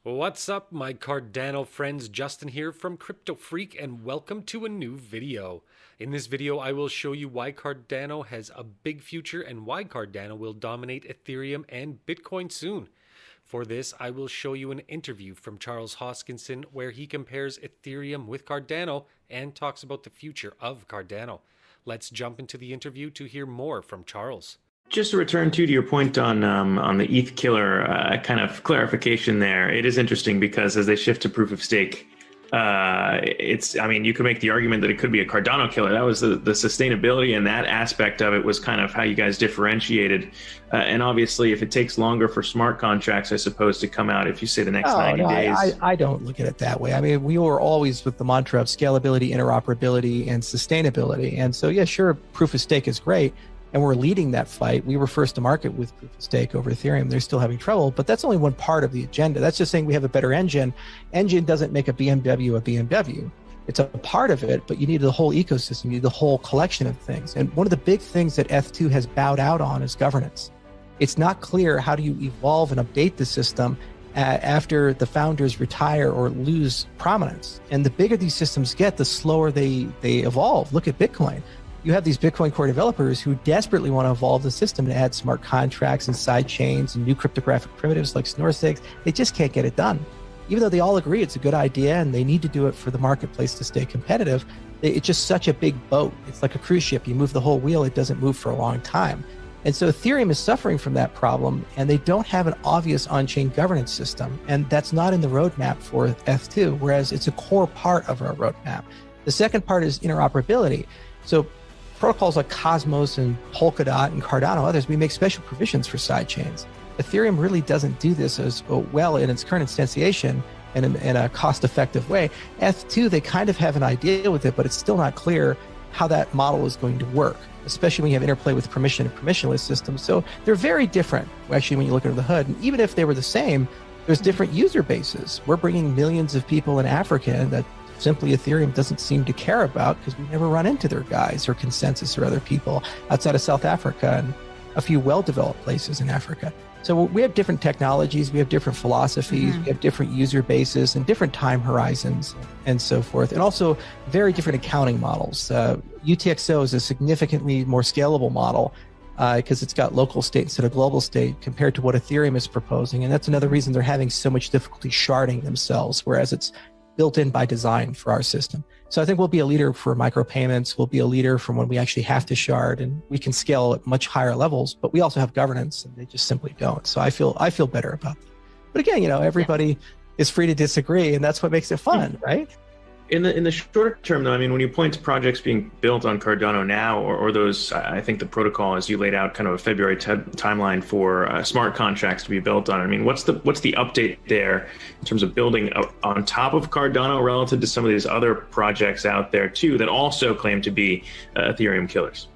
What's up, my Cardano friends? Justin here from Crypto Freak, and welcome to a new video. In this video, I will show you why Cardano has a big future and why Cardano will dominate Ethereum and Bitcoin soon. For this, I will show you an interview from Charles Hoskinson where he compares Ethereum with Cardano and talks about the future of Cardano. Let's jump into the interview to hear more from Charles. Just to return to your point on the ETH killer kind of clarification there, it is interesting because as they shift to proof of stake, I mean, you could make the argument that it could be a Cardano killer. That was the sustainability, and that aspect of it was kind of how you guys differentiated. And obviously, if it takes longer for smart contracts, I suppose, to come out, if you say the next 90 days. I don't look at it that way. I mean, we were always with the mantra of scalability, interoperability, and sustainability. And so, yeah, sure, proof of stake is great. And we're leading that fight. We were first to market with proof of stake over Ethereum. They're still having trouble, but that's only one part of the agenda. That's just saying we have a better engine. Engine doesn't make a BMW a BMW. It's a part of it, but you need the whole ecosystem. You need the whole collection of things. And one of the big things that ETH2 has bowed out on is governance. It's not clear how do you evolve and update the system after the founders retire or lose prominence. And the bigger these systems get, the slower they evolve. Look at Bitcoin. You have these Bitcoin core developers who desperately want to evolve the system to add smart contracts and side chains and new cryptographic primitives like snore stakes. They just can't get it done. Even though they all agree it's a good idea and they need to do it for the marketplace to stay competitive, it's just such a big boat. It's like a cruise ship. You move the whole wheel, it doesn't move for a long time. And so Ethereum is suffering from that problem, and they don't have an obvious on-chain governance system. And that's not in the roadmap for ETH2, whereas it's a core part of our roadmap. The second part is interoperability. So protocols like Cosmos and Polkadot and Cardano, others, we make special provisions for sidechains. Ethereum really doesn't do this as well in its current instantiation and in a cost-effective way. ETH2, they kind of have an idea with it, but it's still not clear how that model is going to work, especially when you have interplay with permission and permissionless systems. So they're very different, actually, when you look under the hood. And even if they were the same, there's different user bases. We're bringing millions of people in Africa that simply Ethereum doesn't seem to care about because we never run into their guys or Consensus or other people outside of South Africa and a few well-developed places in Africa. So we have different technologies, we have different philosophies, we have different user bases and different time horizons and so forth. And also very different accounting models. UTXO is a significantly more scalable model because it's got local state instead of global state compared to what Ethereum is proposing. And that's another reason they're having so much difficulty sharding themselves, whereas it's built in by design for our system. So I think we'll be a leader for micropayments. We'll be a leader from when we actually have to shard, and we can scale at much higher levels, but we also have governance and they just simply don't. So I feel better about that. But again, everybody is free to disagree, and that's what makes it fun, right? In the shorter term, though, I mean, when you point to projects being built on Cardano now, or those, I think the protocol, as you laid out, kind of a February timeline for smart contracts to be built on. I mean, what's the update there in terms of building on top of Cardano relative to some of these other projects out there too that also claim to be Ethereum killers?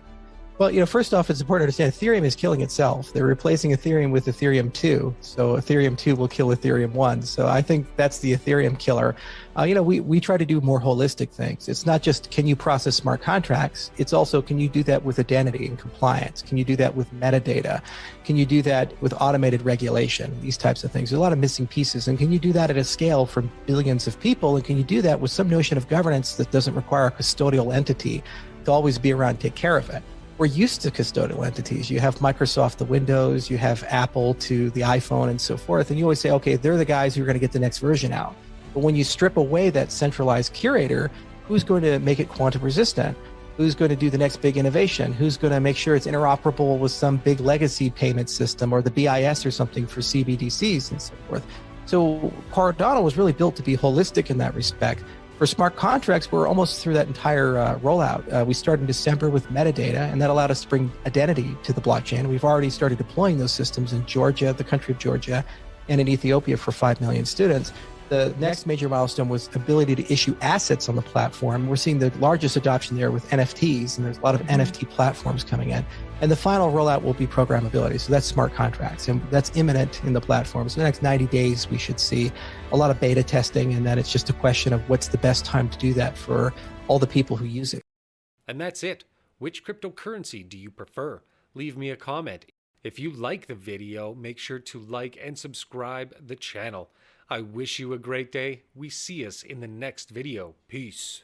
Well, first off, it's important to understand Ethereum is killing itself. They're replacing Ethereum with Ethereum 2. So Ethereum 2 will kill Ethereum 1. So I think that's the Ethereum killer. We try to do more holistic things. It's not just, can you process smart contracts? It's also, can you do that with identity and compliance? Can you do that with metadata? Can you do that with automated regulation? These types of things. There's a lot of missing pieces. And can you do that at a scale for billions of people? And can you do that with some notion of governance that doesn't require a custodial entity to always be around and take care of it? We're used to custodial entities. You have Microsoft to Windows, you have Apple to the iPhone and so forth. And you always say, okay, they're the guys who are going to get the next version out. But when you strip away that centralized curator, who's going to make it quantum resistant? Who's going to do the next big innovation? Who's going to make sure it's interoperable with some big legacy payment system or the BIS or something for CBDCs and so forth? So Cardano was really built to be holistic in that respect. For smart contracts, we're almost through that entire rollout. We started in December with metadata, and that allowed us to bring identity to the blockchain. We've already started deploying those systems in Georgia, the country of Georgia, and in Ethiopia for 5 million students. The next major milestone was ability to issue assets on the platform. We're seeing the largest adoption there with NFTs, and there's a lot of NFT platforms coming in. And the final rollout will be programmability. So that's smart contracts, and that's imminent in the platform. So the next 90 days, we should see a lot of beta testing, and then it's just a question of what's the best time to do that for all the people who use it. And that's it. Which cryptocurrency do you prefer? Leave me a comment. If you like the video, make sure to like and subscribe the channel. I wish you a great day. We see us in the next video. Peace.